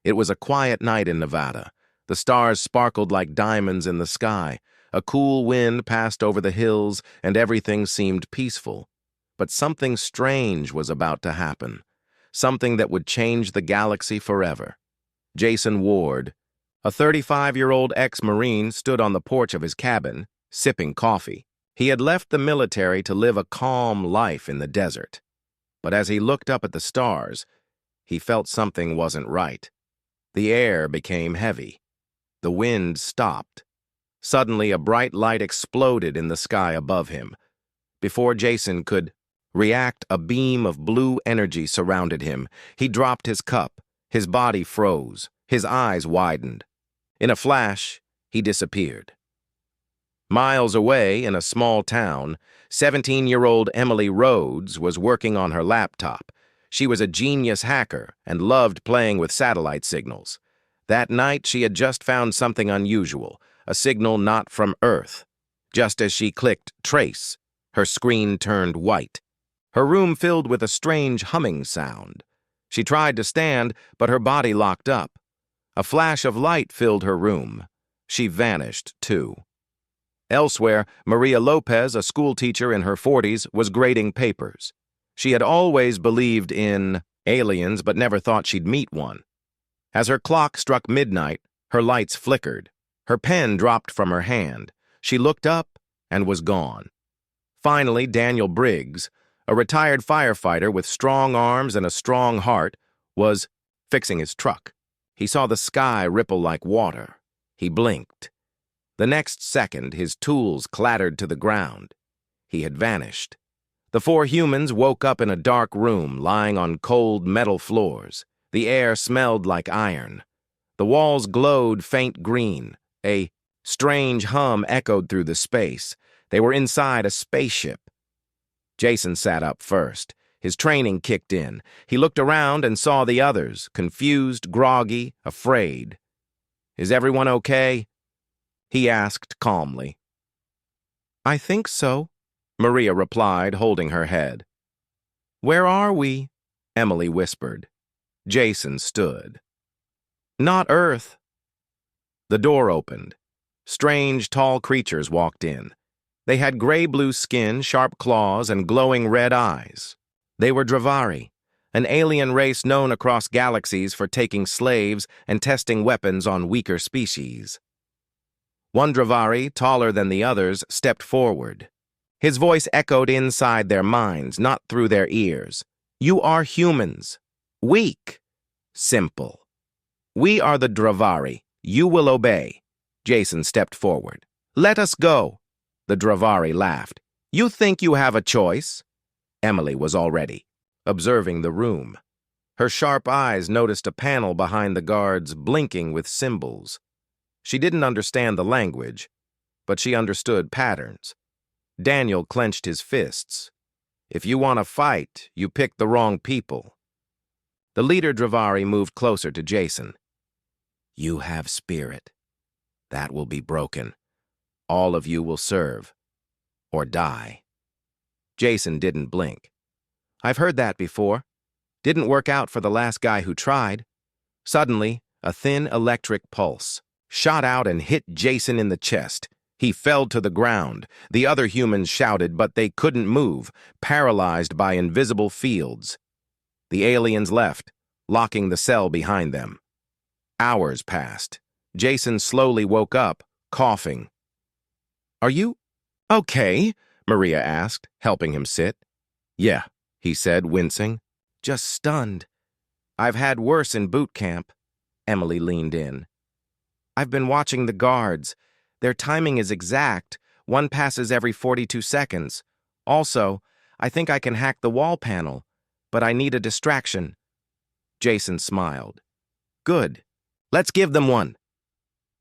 It was a quiet night in Nevada. The stars sparkled like diamonds in the sky. A cool wind passed over the hills, and everything seemed peaceful. But something strange was about to happen. Something that would change the galaxy forever. Jason Ward, a 35-year-old ex-Marine, stood on the porch of his cabin, sipping coffee. He had left the military to live a calm life in the desert. But as he looked up at the stars, he felt something wasn't right. The air became heavy. The wind stopped. Suddenly, a bright light exploded in the sky above him. Before Jason could react, a beam of blue energy surrounded him. He dropped his cup. His body froze. His eyes widened. In a flash, he disappeared. Miles away, in a small town, 17-year-old Emily Rhodes was working on her laptop. She was a genius hacker and loved playing with satellite signals. That night, she had just found something unusual, a signal not from Earth. Just as she clicked trace, her screen turned white. Her room filled with a strange humming sound. She tried to stand, but her body locked up. A flash of light filled her room. She vanished, too. Elsewhere, Maria Lopez, a schoolteacher in her 40s, was grading papers. She had always believed in aliens, but never thought she'd meet one. As her clock struck midnight, her lights flickered. Her pen dropped from her hand. She looked up and was gone. Finally, Daniel Briggs, a retired firefighter with strong arms and a strong heart, was fixing his truck. He saw the sky ripple like water. He blinked. The next second, his tools clattered to the ground. He had vanished. The four humans woke up in a dark room, lying on cold metal floors. The air smelled like iron. The walls glowed faint green. A strange hum echoed through the space. They were inside a spaceship. Jason sat up first. His training kicked in. He looked around and saw the others, confused, groggy, afraid. "Is everyone okay?" he asked calmly. "I think so," Maria replied, holding her head. "Where are we?" Emily whispered. Jason stood. "Not Earth." The door opened. Strange, tall creatures walked in. They had gray-blue skin, sharp claws, and glowing red eyes. They were Dravari, an alien race known across galaxies for taking slaves and testing weapons on weaker species. One Dravari, taller than the others, stepped forward. His voice echoed inside their minds, not through their ears. "You are humans. Weak. Simple. We are the Dravari. You will obey." Jason stepped forward. "Let us go." The Dravari laughed. "You think you have a choice?" Emily was already observing the room. Her sharp eyes noticed a panel behind the guards blinking with symbols. She didn't understand the language, but she understood patterns. Daniel clenched his fists. "If you want to fight, you pick the wrong people." The leader Dravari moved closer to Jason. "You have spirit. That will be broken. All of you will serve, or die." Jason didn't blink. "I've heard that before. Didn't work out for the last guy who tried." Suddenly, a thin electric pulse shot out and hit Jason in the chest. He fell to the ground. The other humans shouted, but they couldn't move, paralyzed by invisible fields. The aliens left, locking the cell behind them. Hours passed. Jason slowly woke up, coughing. "Are you okay?" Maria asked, helping him sit. "Yeah," he said, wincing. "Just stunned. I've had worse in boot camp." Emily leaned in. "I've been watching the guards. Their timing is exact. One passes every 42 seconds. Also, I think I can hack the wall panel, but I need a distraction." Jason smiled. "Good. Let's give them one."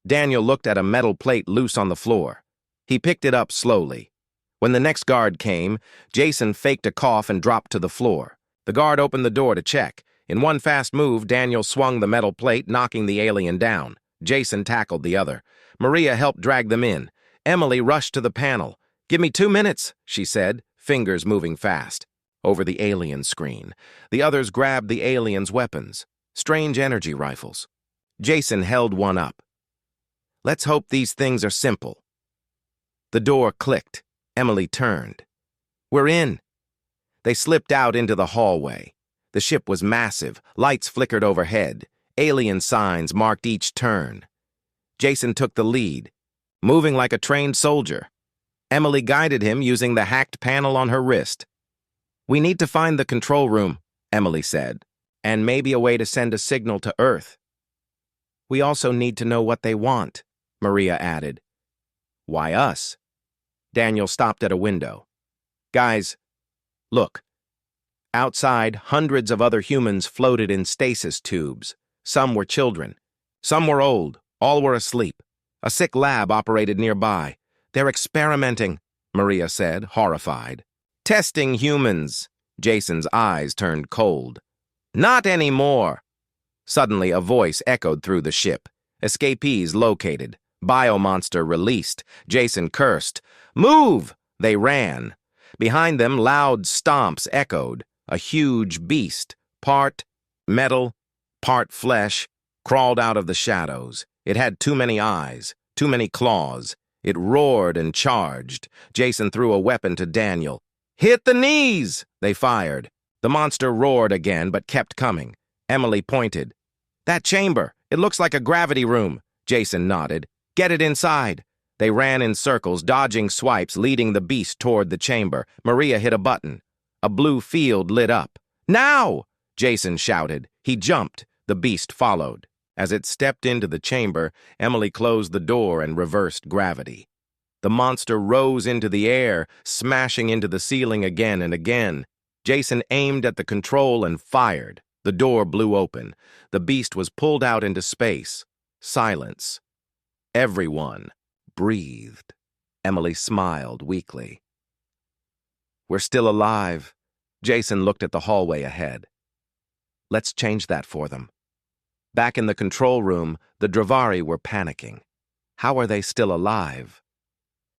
Daniel looked at a metal plate loose on the floor. He picked it up slowly. When the next guard came, Jason faked a cough and dropped to the floor. The guard opened the door to check. In one fast move, Daniel swung the metal plate, knocking the alien down. Jason tackled the other. Maria helped drag them in. Emily rushed to the panel. "Give me 2 minutes," she said, fingers moving fast. Over the alien screen, the others grabbed the alien's weapons. Strange energy rifles. Jason held one up. Let's hope these things are simple. The door clicked. Emily turned. We're in. They slipped out into the hallway. The ship was massive. Lights flickered overhead. Alien signs marked each turn. Jason took the lead, moving like a trained soldier. Emily guided him using the hacked panel on her wrist. We need to find the control room, Emily said, and maybe a way to send a signal to Earth. We also need to know what they want, Maria added. Why us? Daniel stopped at a window. Guys, look. Outside, hundreds of other humans floated in stasis tubes. Some were children. Some were old. All were asleep. A sick lab operated nearby. They're experimenting, Maria said, horrified. Testing humans. Jason's eyes turned cold. Not anymore. Suddenly, a voice echoed through the ship. Escapees located. Biomonster released. Jason cursed. Move! They ran. Behind them, loud stomps echoed. A huge beast, part metal, part flesh, crawled out of the shadows. It had too many eyes, too many claws. It roared and charged. Jason threw a weapon to Daniel. Hit the knees! They fired. The monster roared again, but kept coming. Emily pointed. That chamber. It looks like a gravity room. Jason nodded. Get it inside. They ran in circles, dodging swipes, leading the beast toward the chamber. Maria hit a button. A blue field lit up. Now! Jason shouted. He jumped. The beast followed. As it stepped into the chamber, Emily closed the door and reversed gravity. The monster rose into the air, smashing into the ceiling again and again. Jason aimed at the control and fired. The door blew open. The beast was pulled out into space. Silence. Everyone breathed. Emily smiled weakly. We're still alive. Jason looked at the hallway ahead. Let's change that for them. Back in the control room, the Dravari were panicking. How are they still alive?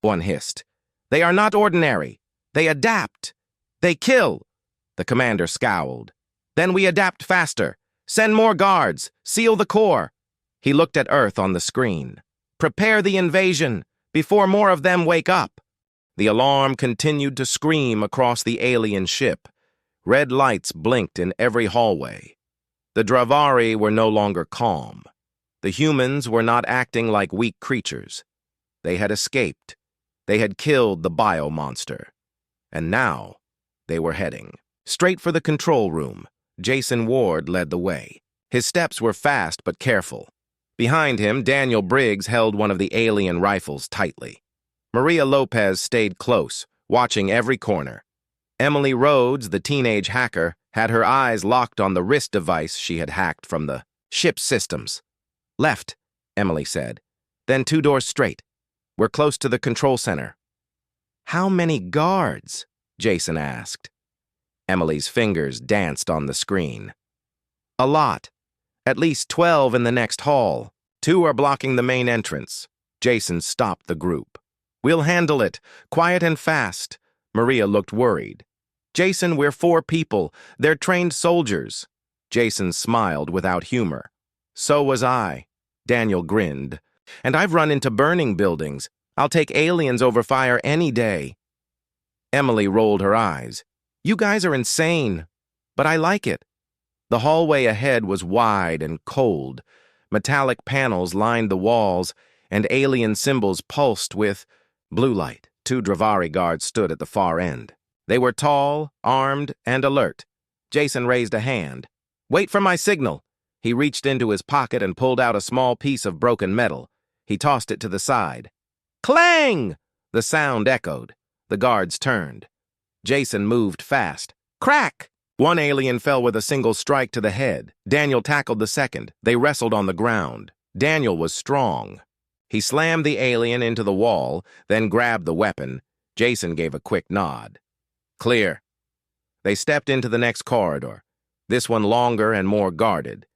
One hissed. They are not ordinary. They adapt. They kill. The commander scowled. Then we adapt faster. Send more guards. Seal the core. He looked at Earth on the screen. Prepare the invasion before more of them wake up. The alarm continued to scream across the alien ship. Red lights blinked in every hallway. The Dravari were no longer calm. The humans were not acting like weak creatures. They had escaped. They had killed the biomonster. And now they were heading straight for the control room. Jason Ward led the way. His steps were fast but careful. Behind him, Daniel Briggs held one of the alien rifles tightly. Maria Lopez stayed close, watching every corner. Emily Rhodes, the teenage hacker, had her eyes locked on the wrist device she had hacked from the ship's systems. Left, Emily said. Then 2 doors straight. We're close to the control center. How many guards? Jason asked. Emily's fingers danced on the screen. A lot. At least 12 in the next hall. 2 are blocking the main entrance. Jason stopped the group. We'll handle it. Quiet and fast. Maria looked worried. Jason, we're 4 people. They're trained soldiers. Jason smiled without humor. So was I. Daniel grinned. And I've run into burning buildings. I'll take aliens over fire any day. Emily rolled her eyes. You guys are insane. But I like it. The hallway ahead was wide and cold. Metallic panels lined the walls, and alien symbols pulsed with blue light. 2 Dravari guards stood at the far end. They were tall, armed, and alert. Jason raised a hand. Wait for my signal. He reached into his pocket and pulled out a small piece of broken metal. He tossed it to the side. Clang! The sound echoed. The guards turned. Jason moved fast. Crack! One alien fell with a single strike to the head. Daniel tackled the second. They wrestled on the ground. Daniel was strong. He slammed the alien into the wall, then grabbed the weapon. Jason gave a quick nod. Clear. They stepped into the next corridor, this one longer and more guarded.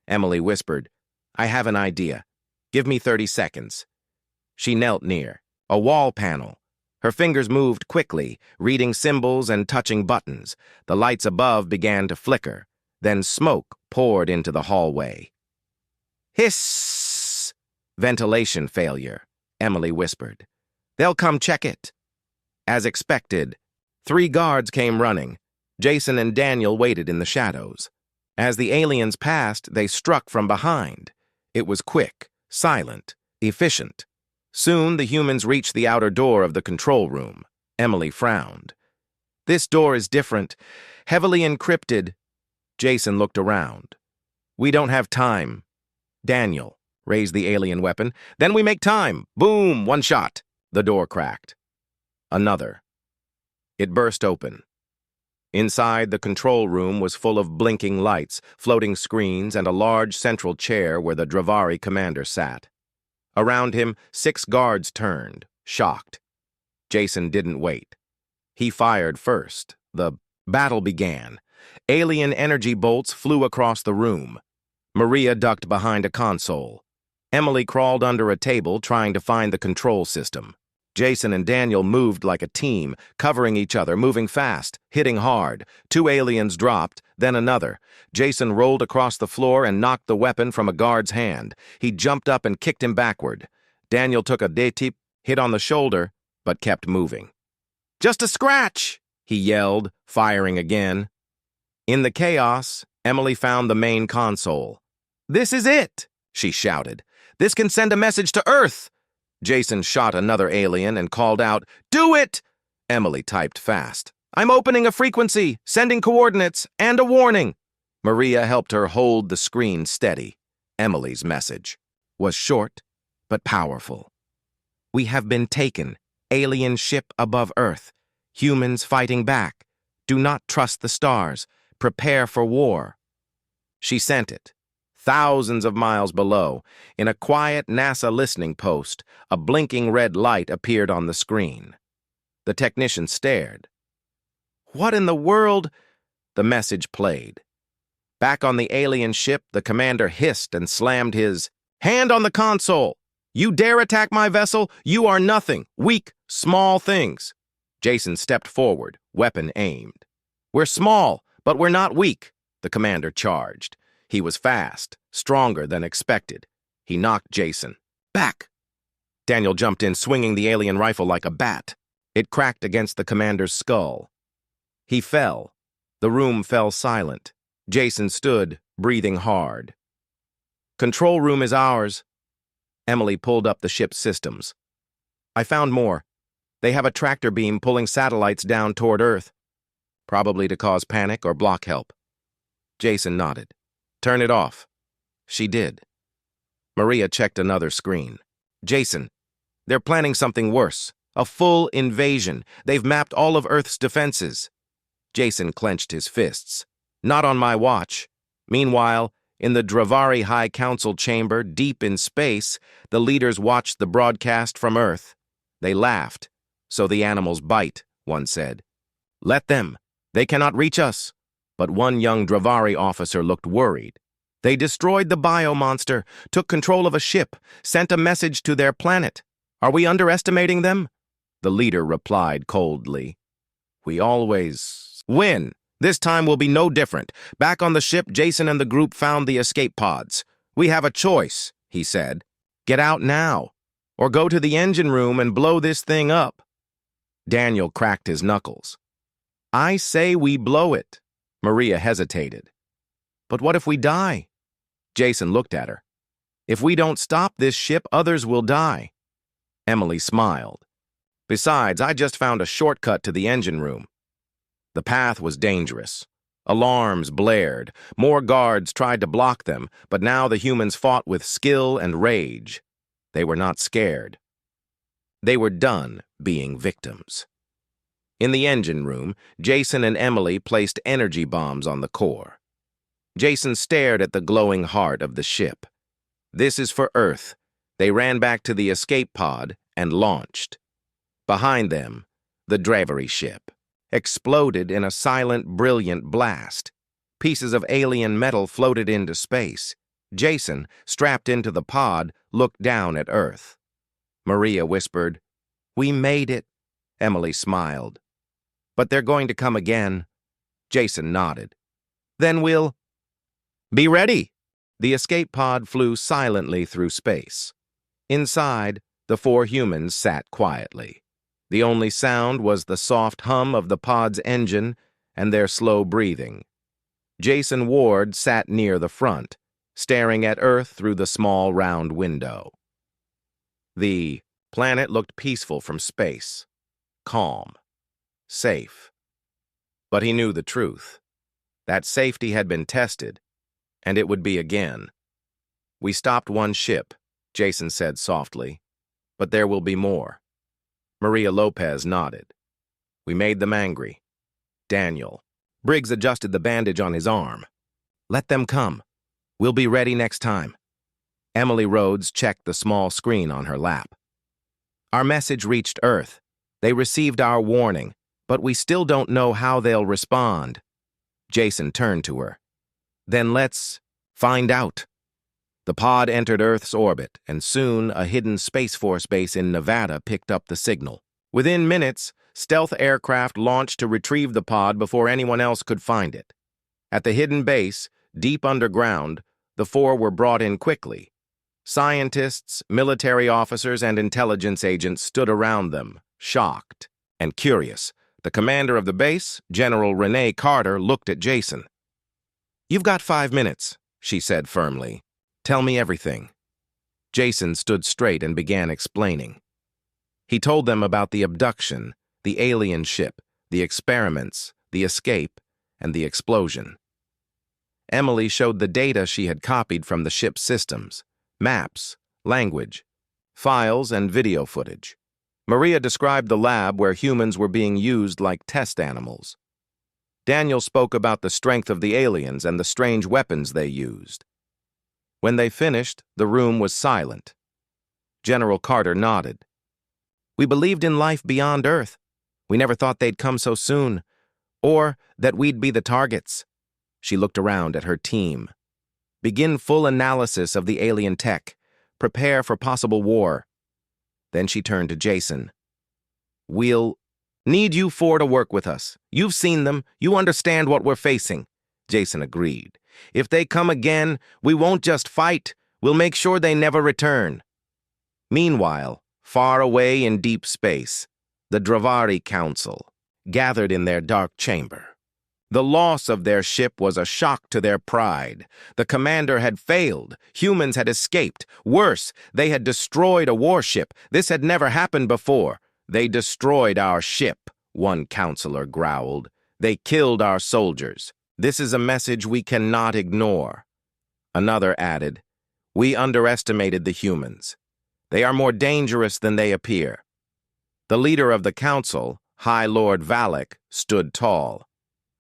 Emily whispered, I have an idea. Give me 30 seconds. She knelt near. A wall panel. Her fingers moved quickly, reading symbols and touching buttons. The lights above began to flicker. Then smoke poured into the hallway. Hiss! Ventilation failure, Emily whispered. They'll come check it. As expected, 3 guards came running. Jason and Daniel waited in the shadows. As the aliens passed, they struck from behind. It was quick, silent, efficient. Soon the humans reached the outer door of the control room. Emily frowned. This door is different, heavily encrypted. Jason looked around. We don't have time. Daniel raised the alien weapon. Then we make time. Boom, 1 shot. The door cracked. Another. It burst open. Inside, the control room was full of blinking lights, floating screens, and a large central chair where the Dravari commander sat. Around him, 6 guards turned, shocked. Jason didn't wait. He fired first. The battle began. Alien energy bolts flew across the room. Maria ducked behind a console. Emily crawled under a table trying to find the control system. Jason and Daniel moved like a team, covering each other, moving fast, hitting hard. 2 aliens dropped, then another. Jason rolled across the floor and knocked the weapon from a guard's hand. He jumped up and kicked him backward. Daniel took a D-tip, hit on the shoulder, but kept moving. Just a scratch, he yelled, firing again. In the chaos, Emily found the main console. This is it, she shouted. This can send a message to Earth. Jason shot another alien and called out, Do it! Emily typed fast. I'm opening a frequency, sending coordinates, and a warning. Maria helped her hold the screen steady. Emily's message was short, but powerful. We have been taken. Alien ship above Earth. Humans fighting back. Do not trust the stars. Prepare for war. She sent it. Thousands of miles below, in a quiet NASA listening post, a blinking red light appeared on the screen. The technician stared. What in the world? The message played. Back on the alien ship, the commander hissed and slammed his hand on the console. You dare attack my vessel? You are nothing. Weak, small things. Jason stepped forward, weapon aimed. We're small, but we're not weak, the commander charged. He was fast, stronger than expected. He knocked Jason. Back! Daniel jumped in, swinging the alien rifle like a bat. It cracked against the commander's skull. He fell. The room fell silent. Jason stood, breathing hard. Control room is ours. Emily pulled up the ship's systems. I found more. They have a tractor beam pulling satellites down toward Earth. Probably to cause panic or block help. Jason nodded. Turn it off. She did. Maria checked another screen. Jason, they're planning something worse. A full invasion. They've mapped all of Earth's defenses. Jason clenched his fists. Not on my watch. Meanwhile, in the Dravari High Council chamber, deep in space, the leaders watched the broadcast from Earth. They laughed. So the animals bite, one said. Let them. They cannot reach us. But one young Dravari officer looked worried. They destroyed the biomonster, took control of a ship, sent a message to their planet. Are we underestimating them? The leader replied coldly. We always win. This time will be no different. Back on the ship, Jason and the group found the escape pods. We have a choice, he said. Get out now, or go to the engine room and blow this thing up. Daniel cracked his knuckles. I say we blow it. Maria hesitated. But what if we die? Jason looked at her. If we don't stop this ship, others will die. Emily smiled. Besides, I just found a shortcut to the engine room. The path was dangerous. Alarms blared. More guards tried to block them, but now the humans fought with skill and rage. They were not scared. They were done being victims. In the engine room, Jason and Emily placed energy bombs on the core. Jason stared at the glowing heart of the ship. This is for Earth. They ran back to the escape pod and launched. Behind them, the Dravari ship exploded in a silent, brilliant blast. Pieces of alien metal floated into space. Jason, strapped into the pod, looked down at Earth. Maria whispered, We made it. Emily smiled. But they're going to come again. Jason nodded. Then we'll be ready. The escape pod flew silently through space. Inside, the four humans sat quietly. The only sound was the soft hum of the pod's engine and their slow breathing. Jason Ward sat near the front, staring at Earth through the small round window. The planet looked peaceful from space, calm, safe. But he knew the truth. That safety had been tested, and it would be again. "We stopped one ship," Jason said softly, "but there will be more." Maria Lopez nodded. "We made them angry." Daniel. Briggs adjusted the bandage on his arm. "Let them come. We'll be ready next time." Emily Rhodes checked the small screen on her lap. "Our message reached Earth. They received our warning, but we still don't know how they'll respond." Jason turned to her. "Then let's find out." The pod entered Earth's orbit, and soon a hidden Space Force base in Nevada picked up the signal. Within minutes, stealth aircraft launched to retrieve the pod before anyone else could find it. At the hidden base, deep underground, the four were brought in quickly. Scientists, military officers, and intelligence agents stood around them, shocked and curious. The commander of the base, General Renee Carter, looked at Jason. "You've got 5 minutes," she said firmly. "Tell me everything." Jason stood straight and began explaining. He told them about the abduction, the alien ship, the experiments, the escape, and the explosion. Emily showed the data she had copied from the ship's systems: maps, language, files, and video footage. Maria described the lab where humans were being used like test animals. Daniel spoke about the strength of the aliens and the strange weapons they used. When they finished, the room was silent. General Carter nodded. "We believed in life beyond Earth. We never thought they'd come so soon, or that we'd be the targets." She looked around at her team. "Begin full analysis of the alien tech. Prepare for possible war." Then she turned to Jason. "We'll need you four to work with us. You've seen them. You understand what we're facing." Jason agreed. "If they come again, we won't just fight. We'll make sure they never return." Meanwhile, far away in deep space, the Dravari Council gathered in their dark chamber. The loss of their ship was a shock to their pride. The commander had failed. Humans had escaped. Worse, they had destroyed a warship. This had never happened before. "They destroyed our ship," one counselor growled. "They killed our soldiers. This is a message we cannot ignore." Another added, "We underestimated the humans. They are more dangerous than they appear." The leader of the council, High Lord Valak, stood tall.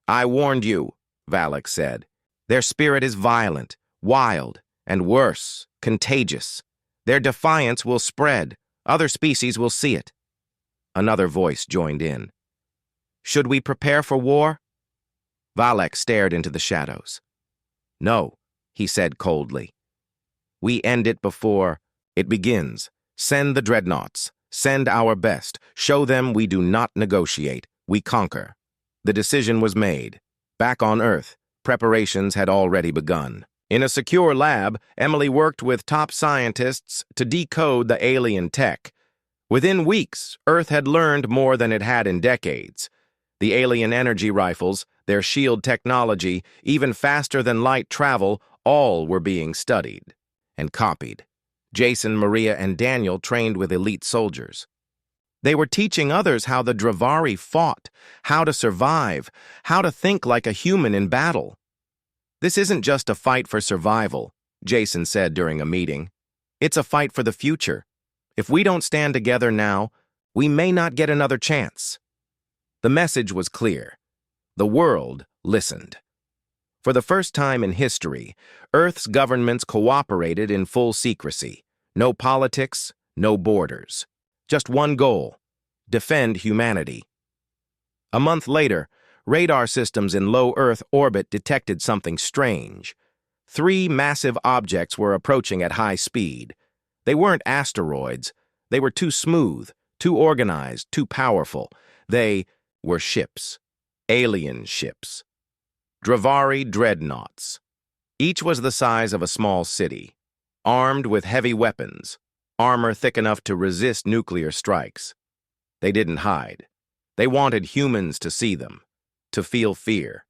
"I warned you," Valak said. "Their spirit is violent, wild, and worse, contagious. Their defiance will spread. Other species will see it." Another voice joined in. "Should we prepare for war?" Valak stared into the shadows. "No," he said coldly. "We end it before it begins. Send the dreadnoughts. Send our best. Show them we do not negotiate. We conquer." The decision was made. Back on Earth, preparations had already begun. In a secure lab, Emily worked with top scientists to decode the alien tech. Within weeks, Earth had learned more than it had in decades. The alien energy rifles, their shield technology, even faster than light travel, all were being studied and copied. Jason, Maria, and Daniel trained with elite soldiers. They were teaching others how the Dravari fought, how to survive, how to think like a human in battle. "This isn't just a fight for survival," Jason said during a meeting. "It's a fight for the future. If we don't stand together now, we may not get another chance." The message was clear. The world listened. For the first time in history, Earth's governments cooperated in full secrecy. No politics, no borders. Just one goal: defend humanity. A month later, radar systems in low Earth orbit detected something strange. 3 massive objects were approaching at high speed. They weren't asteroids. They were too smooth, too organized, too powerful. They were ships. Alien ships. Dravari dreadnoughts. Each was the size of a small city, armed with heavy weapons, armor thick enough to resist nuclear strikes. They didn't hide. They wanted humans to see them, to feel fear.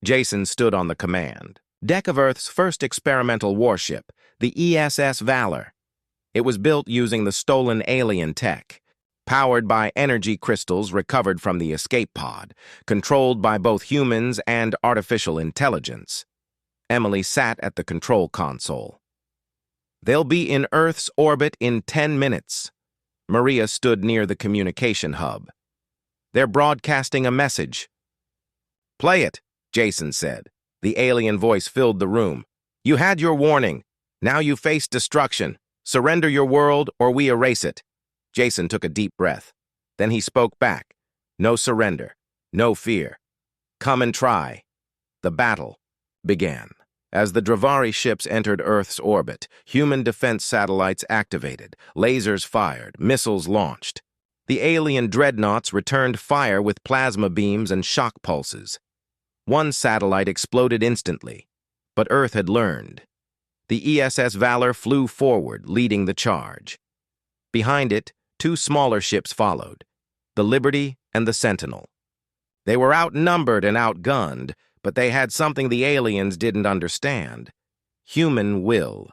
Jason stood on the command deck of Earth's first experimental warship, the ESS Valor. It was built using the stolen alien tech, powered by energy crystals recovered from the escape pod, controlled by both humans and artificial intelligence. Emily sat at the control console. "They'll be in Earth's orbit in 10 minutes. Maria stood near the communication hub. "They're broadcasting a message." "Play it," Jason said. The alien voice filled the room. "You had your warning. Now you face destruction. Surrender your world or we erase it." Jason took a deep breath. Then he spoke back. "No surrender. No fear. Come and try." The battle began. As the Dravari ships entered Earth's orbit, human defense satellites activated, lasers fired, missiles launched. The alien dreadnoughts returned fire with plasma beams and shock pulses. One satellite exploded instantly, but Earth had learned. The ESS Valor flew forward, leading the charge. Behind it, two smaller ships followed, the Liberty and the Sentinel. They were outnumbered and outgunned, but they had something the aliens didn't understand: human will.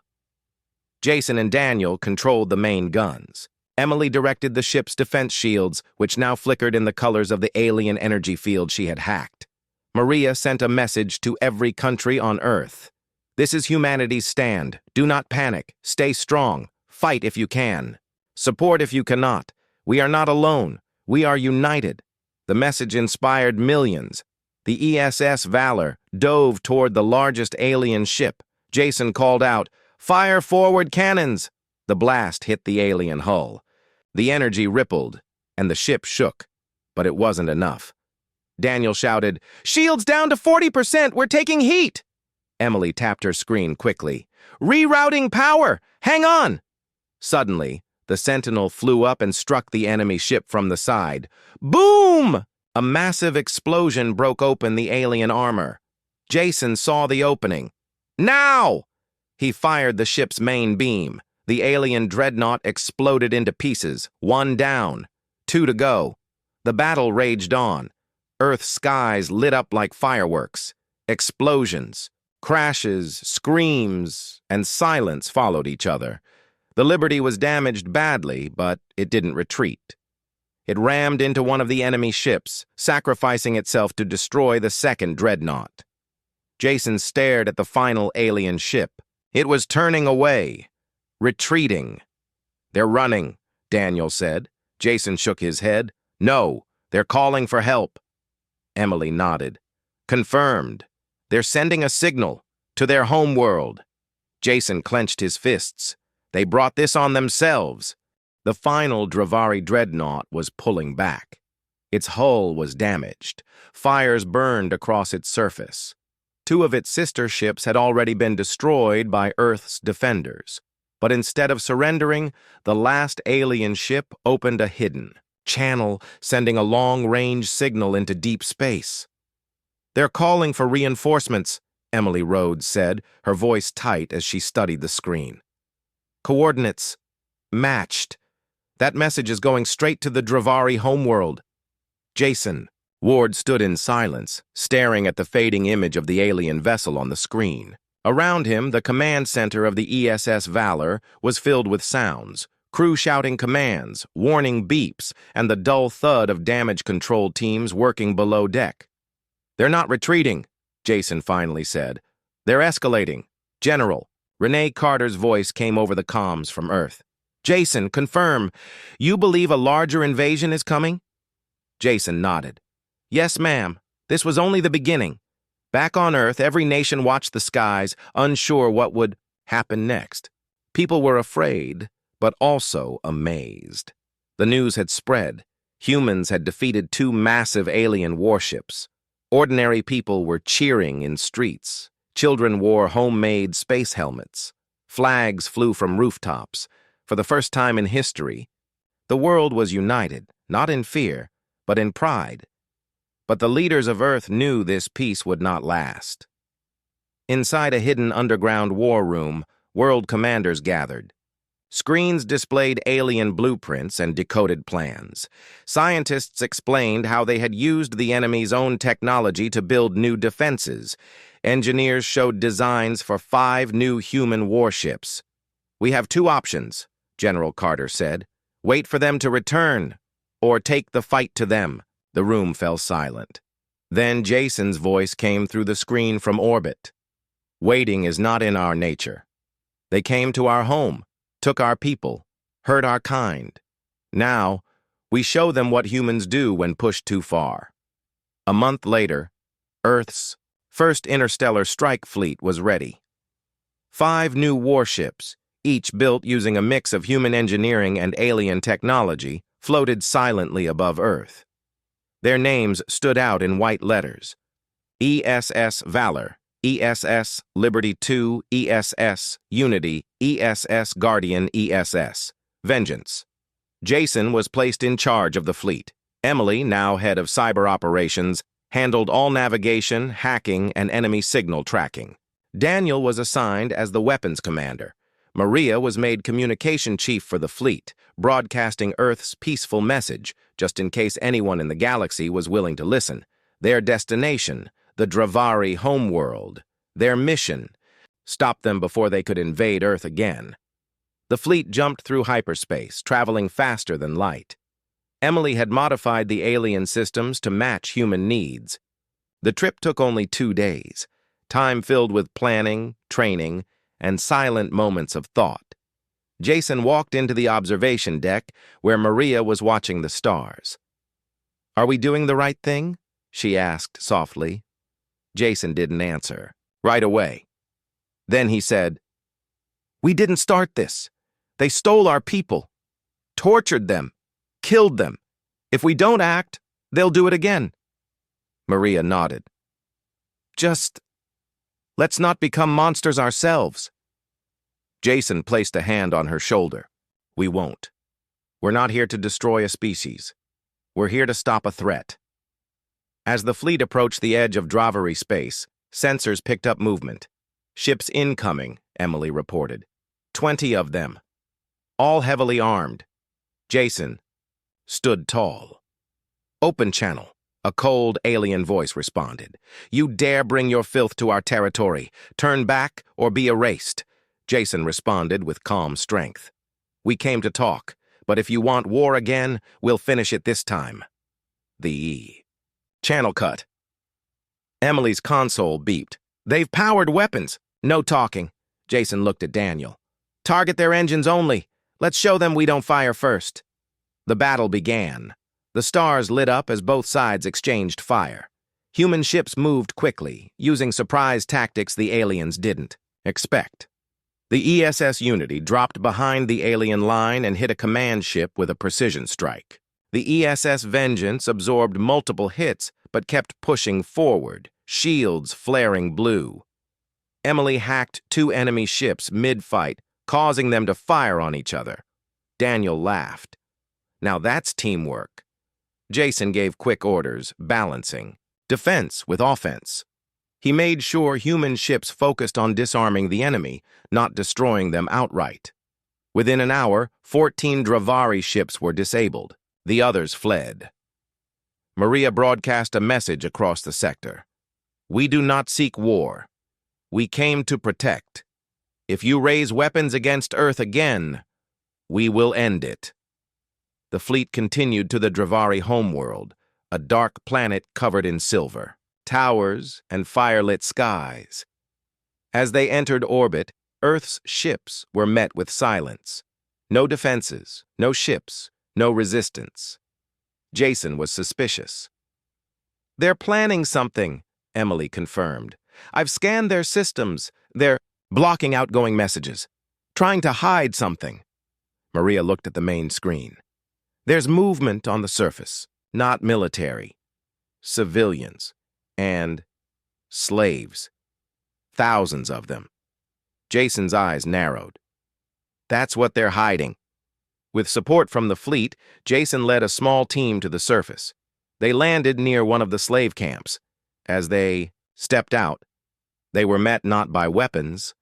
Jason and Daniel controlled the main guns. Emily directed the ship's defense shields, which now flickered in the colors of the alien energy field she had hacked. Maria sent a message to every country on Earth. "This is humanity's stand. Do not panic. Stay strong. Fight if you can. Support if you cannot. We are not alone. We are united." The message inspired millions. The ESS Valor dove toward the largest alien ship. Jason called out, "Fire forward cannons!" The blast hit the alien hull. The energy rippled, and the ship shook, but it wasn't enough. Daniel shouted, "Shields down to 40%! We're taking heat!" Emily tapped her screen quickly. "Rerouting power! Hang on!" Suddenly, the Sentinel flew up and struck the enemy ship from the side. Boom! A massive explosion broke open the alien armor. Jason saw the opening. "Now!" He fired the ship's main beam. The alien dreadnought exploded into pieces, one down, two to go. The battle raged on. Earth's skies lit up like fireworks. Explosions, crashes, screams, and silence followed each other. The Liberty was damaged badly, but it didn't retreat. It rammed into one of the enemy ships, sacrificing itself to destroy the second dreadnought. Jason stared at the final alien ship. It was turning away, retreating. "They're running," Daniel said. Jason shook his head. "No, they're calling for help." Emily nodded. "Confirmed. They're sending a signal to their home world." Jason clenched his fists. They brought this on themselves. The final Dravari dreadnought was pulling back. Its hull was damaged. Fires burned across its surface. Two of its sister ships had already been destroyed by Earth's defenders. But instead of surrendering, the last alien ship opened a hidden channel, sending a long-range signal into deep space. "They're calling for reinforcements," Emily Rhodes said, her voice tight as she studied the screen. "Coordinates matched. That message is going straight to the Dravari homeworld." "Jason." Ward stood in silence, staring at the fading image of the alien vessel on the screen. Around him, the command center of the ESS Valor was filled with sounds, crew shouting commands, warning beeps, and the dull thud of damage control teams working below deck. "They're not retreating," Jason finally said. "They're escalating. General." Renee Carter's voice came over the comms from Earth. "Jason, confirm. You believe a larger invasion is coming?" Jason nodded. "Yes, ma'am. This was only the beginning. Back on Earth, every nation watched the skies, unsure what would happen next. People were afraid, but also amazed. The news had spread. Humans had defeated two massive alien warships. Ordinary people were cheering in streets. Children wore homemade space helmets. Flags flew from rooftops. For the first time in history, the world was united, not in fear, but in pride. But the leaders of Earth knew this peace would not last. Inside a hidden underground war room, world commanders gathered. Screens displayed alien blueprints and decoded plans. Scientists explained how they had used the enemy's own technology to build new defenses. Engineers showed designs for 5 new human warships. "We have 2 options," General Carter said. "Wait for them to return, or take the fight to them." The room fell silent. Then Jason's voice came through the screen from orbit. "Waiting is not in our nature. They came to our home, took our people, hurt our kind. Now, we show them what humans do when pushed too far." A month later, Earth's first interstellar strike fleet was ready. 5 new warships, each built using a mix of human engineering and alien technology, floated silently above Earth. Their names stood out in white letters: ESS Valor, ESS Liberty 2, ESS Unity, ESS Guardian, ESS Vengeance. Jason was placed in charge of the fleet. Emily, now head of cyber operations, handled all navigation, hacking, and enemy signal tracking. Daniel was assigned as the weapons commander. Maria was made communication chief for the fleet, broadcasting Earth's peaceful message, just in case anyone in the galaxy was willing to listen. Their destination, the Dravari homeworld. Their mission: stop them before they could invade Earth again. The fleet jumped through hyperspace, traveling faster than light. Emily had modified the alien systems to match human needs. The trip took only 2 days, time filled with planning, training, and silent moments of thought. Jason walked into the observation deck where Maria was watching the stars. "Are we doing the right thing?" she asked softly. Jason didn't answer. Right away. Then he said, "We didn't start this. They stole our people, tortured them, killed them. If we don't act, they'll do it again." Maria nodded. "Just let's not become monsters ourselves." Jason placed a hand on her shoulder. "We won't. We're not here to destroy a species. We're here to stop a threat." As the fleet approached the edge of Dravari space, sensors picked up movement. "Ships incoming," Emily reported. 20 of them. All heavily armed. Jason stood tall. "Open channel," a cold alien voice responded. "You dare bring your filth to our territory. Turn back or be erased." Jason responded with calm strength. "We came to talk, but if you want war again, we'll finish it this time." The channel cut. Emily's console beeped. "They've powered weapons." "No talking." Jason looked at Daniel. "Target their engines only. Let's show them we don't fire first." The battle began. The stars lit up as both sides exchanged fire. Human ships moved quickly, using surprise tactics the aliens didn't expect. The ESS Unity dropped behind the alien line and hit a command ship with a precision strike. The ESS Vengeance absorbed multiple hits but kept pushing forward, shields flaring blue. Emily hacked 2 enemy ships mid-fight, causing them to fire on each other. Daniel laughed. "Now that's teamwork." Jason gave quick orders, balancing defense with offense. He made sure human ships focused on disarming the enemy, not destroying them outright. Within an hour, 14 Dravari ships were disabled. The others fled. Maria broadcast a message across the sector. "We do not seek war. We came to protect. If you raise weapons against Earth again, we will end it." The fleet continued to the Dravari homeworld, a dark planet covered in silver, towers, and firelit skies. As they entered orbit, Earth's ships were met with silence. No defenses, no ships, no resistance. Jason was suspicious. "They're planning something," Emily confirmed. "I've scanned their systems. They're blocking outgoing messages, trying to hide something." Maria looked at the main screen. "There's movement on the surface, not military. Civilians and slaves. Thousands of them." Jason's eyes narrowed. "That's what they're hiding." With support from the fleet, Jason led a small team to the surface. They landed near one of the slave camps. As they stepped out, They were met not by weapons,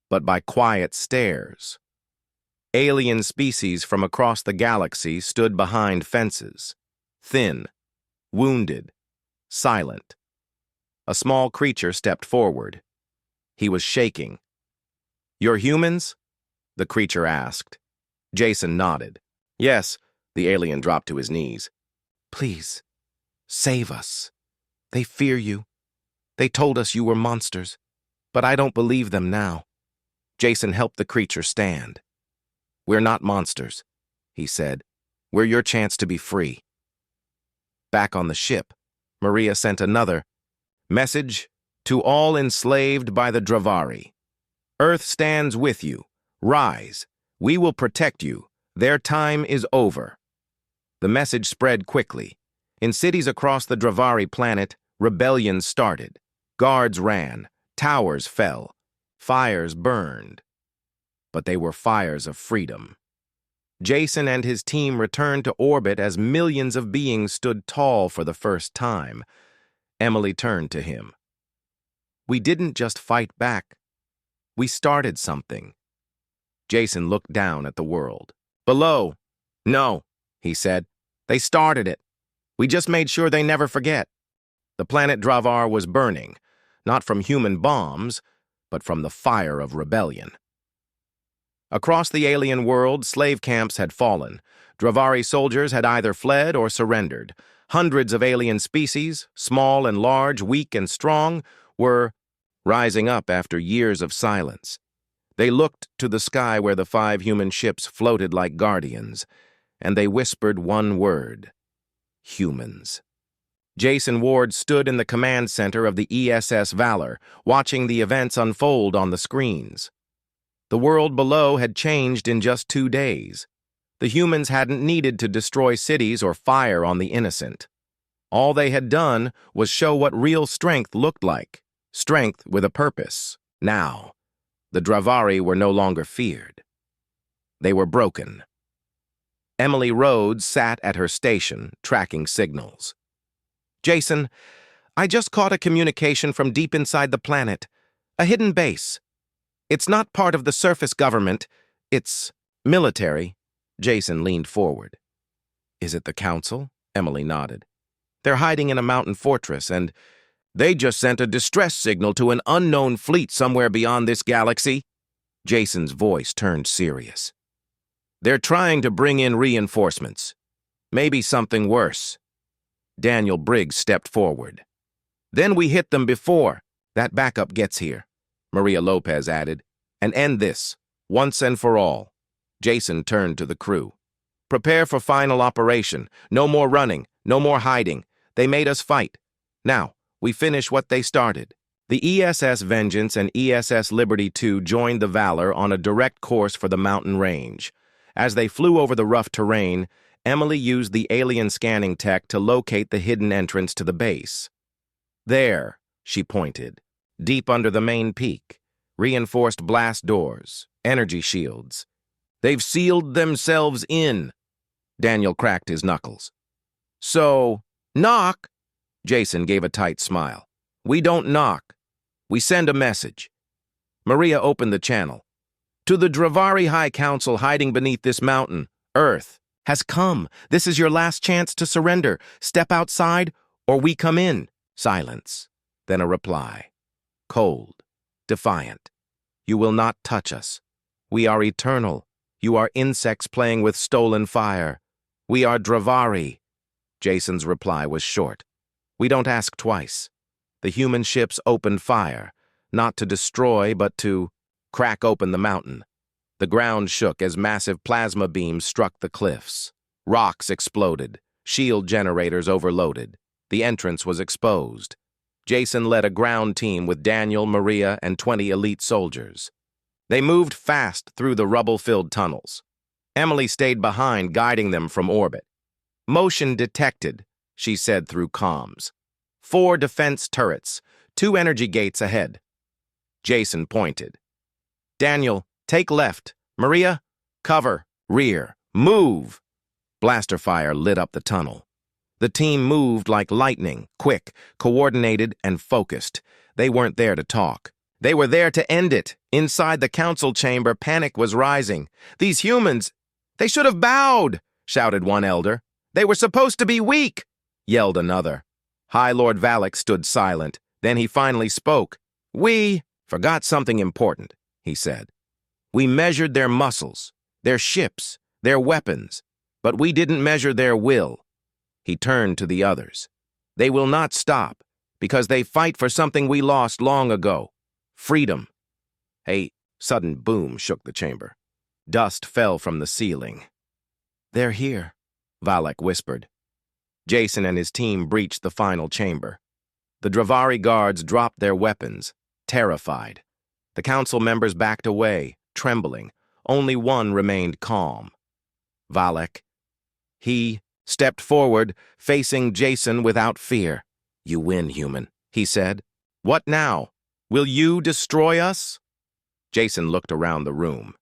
but by quiet stares. Alien species from across the galaxy stood behind fences, thin, wounded, silent. A small creature stepped forward. He was shaking. "You're humans?" the creature asked. Jason nodded. "Yes," the alien dropped to his knees. "Please, save us. They fear you. They told us you were monsters, but I don't believe them now." Jason helped the creature stand. "We're not monsters," he said. "We're your chance to be free." Back on the ship, Maria sent another message to all enslaved by the Dravari. "Earth stands with you. Rise. We will protect you. Their time is over." The message spread quickly. In cities across the Dravari planet, rebellions started. Guards ran. Towers fell. Fires burned. But they were fires of freedom. Jason and his team returned to orbit as millions of beings stood tall for the first time. Emily turned to him. "We didn't just fight back. We started something." Jason looked down at the world. "Below." "No," he said. "They started it. We just made sure they never forget." The planet Dravar was burning, not from human bombs, but from the fire of rebellion. Across the alien world, slave camps had fallen. Dravari soldiers had either fled or surrendered. Hundreds of alien species, small and large, weak and strong, were rising up after years of silence. They looked to the sky where the 5 human ships floated like guardians, and they whispered one word: humans. Jason Ward stood in the command center of the ESS Valor, watching the events unfold on the screens. The world below had changed in just 2 days. The humans hadn't needed to destroy cities or fire on the innocent. All they had done was show what real strength looked like. Strength with a purpose. Now, the Dravari were no longer feared. They were broken. Emily Rhodes sat at her station, tracking signals. "Jason, I just caught a communication from deep inside the planet. A hidden base. It's not part of the surface government. It's military." Jason leaned forward. "Is it the Council?" Emily nodded. "They're hiding in a mountain fortress, and they just sent a distress signal to an unknown fleet somewhere beyond this galaxy." Jason's voice turned serious. "They're trying to bring in reinforcements. Maybe something worse." Daniel Briggs stepped forward. "Then we hit them before that backup gets here," Maria Lopez added, "and end this, once and for all." Jason turned to the crew. "Prepare for final operation. No more running, no more hiding. They made us fight. Now, we finish what they started." The ESS Vengeance and ESS Liberty II joined the Valor on a direct course for the mountain range. As they flew over the rough terrain, Emily used the alien scanning tech to locate the hidden entrance to the base. "There," she pointed. "Deep under the main peak. Reinforced blast doors. Energy shields. They've sealed themselves in." Daniel cracked his knuckles. "So, knock." Jason gave a tight smile. "We don't knock. We send a message." Maria opened the channel. "To the Dravari High Council hiding beneath this mountain, Earth has come. This is your last chance to surrender. Step outside, or we come in." Silence. Then a reply. Cold. Defiant. "You will not touch us. We are eternal. You are insects playing with stolen fire. We are Dravari." Jason's reply was short. "We don't ask twice." The human ships opened fire, not to destroy, but to crack open the mountain. The ground shook as massive plasma beams struck the cliffs. Rocks exploded. Shield generators overloaded. The entrance was exposed. Jason led a ground team with Daniel, Maria, and 20 elite soldiers. They moved fast through the rubble-filled tunnels. Emily stayed behind, guiding them from orbit. "Motion detected," she said through comms. 4 defense turrets, 2 energy gates ahead. Jason pointed. "Daniel, take left. Maria, cover, rear. Move!" Blaster fire lit up the tunnel. The team moved like lightning, quick, coordinated, and focused. They weren't there to talk. They were there to end it. Inside the council chamber, panic was rising. "These humans, they should have bowed," shouted one elder. "They were supposed to be weak," yelled another. High Lord Valak stood silent. Then he finally spoke. "We forgot something important," he said. "We measured their muscles, their ships, their weapons, but we didn't measure their will." He turned to the others. "They will not stop, because they fight for something we lost long ago. Freedom." A sudden boom shook the chamber. Dust fell from the ceiling. "They're here," Valak whispered. Jason and his team breached the final chamber. The Dravari guards dropped their weapons, terrified. The council members backed away, trembling. Only one remained calm. Valak. He stepped forward, facing Jason without fear. "You win, human," he said. "What now? Will you destroy us?" Jason looked around the room.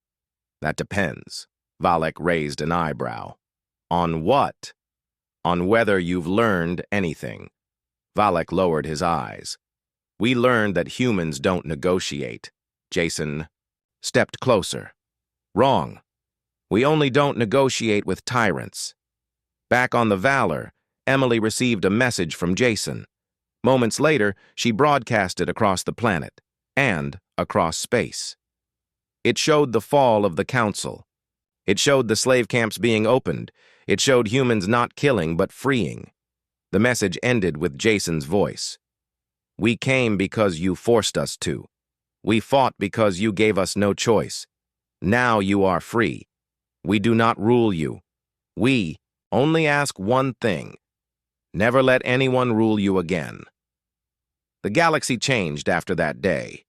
"That depends." Valak raised an eyebrow. "On what?" "On whether you've learned anything." Valak lowered his eyes. "We learned that humans don't negotiate." Jason stepped closer. "Wrong. We only don't negotiate with tyrants." Back on the Valor, Emily received a message from Jason. Moments later, she broadcast it across the planet and across space. It showed the fall of the Council. It showed the slave camps being opened. It showed humans not killing but freeing. The message ended with Jason's voice. "We came because you forced us to. We fought because you gave us no choice. Now you are free. We do not rule you. We only ask one thing. Never let anyone rule you again." The galaxy changed after that day.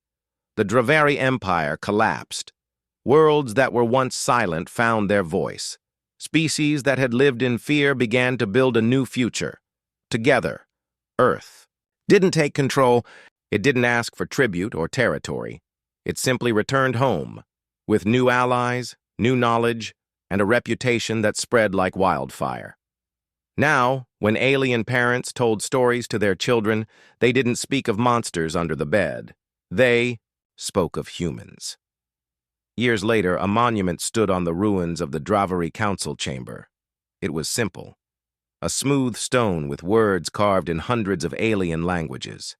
The Dravari Empire collapsed. Worlds that were once silent found their voice. Species that had lived in fear began to build a new future. Together, Earth didn't take control. It didn't ask for tribute or territory. It simply returned home, with new allies, new knowledge, and a reputation that spread like wildfire. Now, when alien parents told stories to their children, they didn't speak of monsters under the bed. They spoke of humans. Years later, a monument stood on the ruins of the Dravari Council Chamber. It was simple. A smooth stone with words carved in hundreds of alien languages.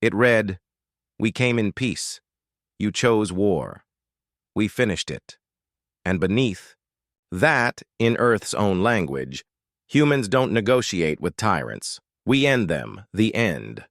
It read, "We came in peace. You chose war. We finished it." And beneath, that, in Earth's own language, "Humans don't negotiate with tyrants. We end them, the end."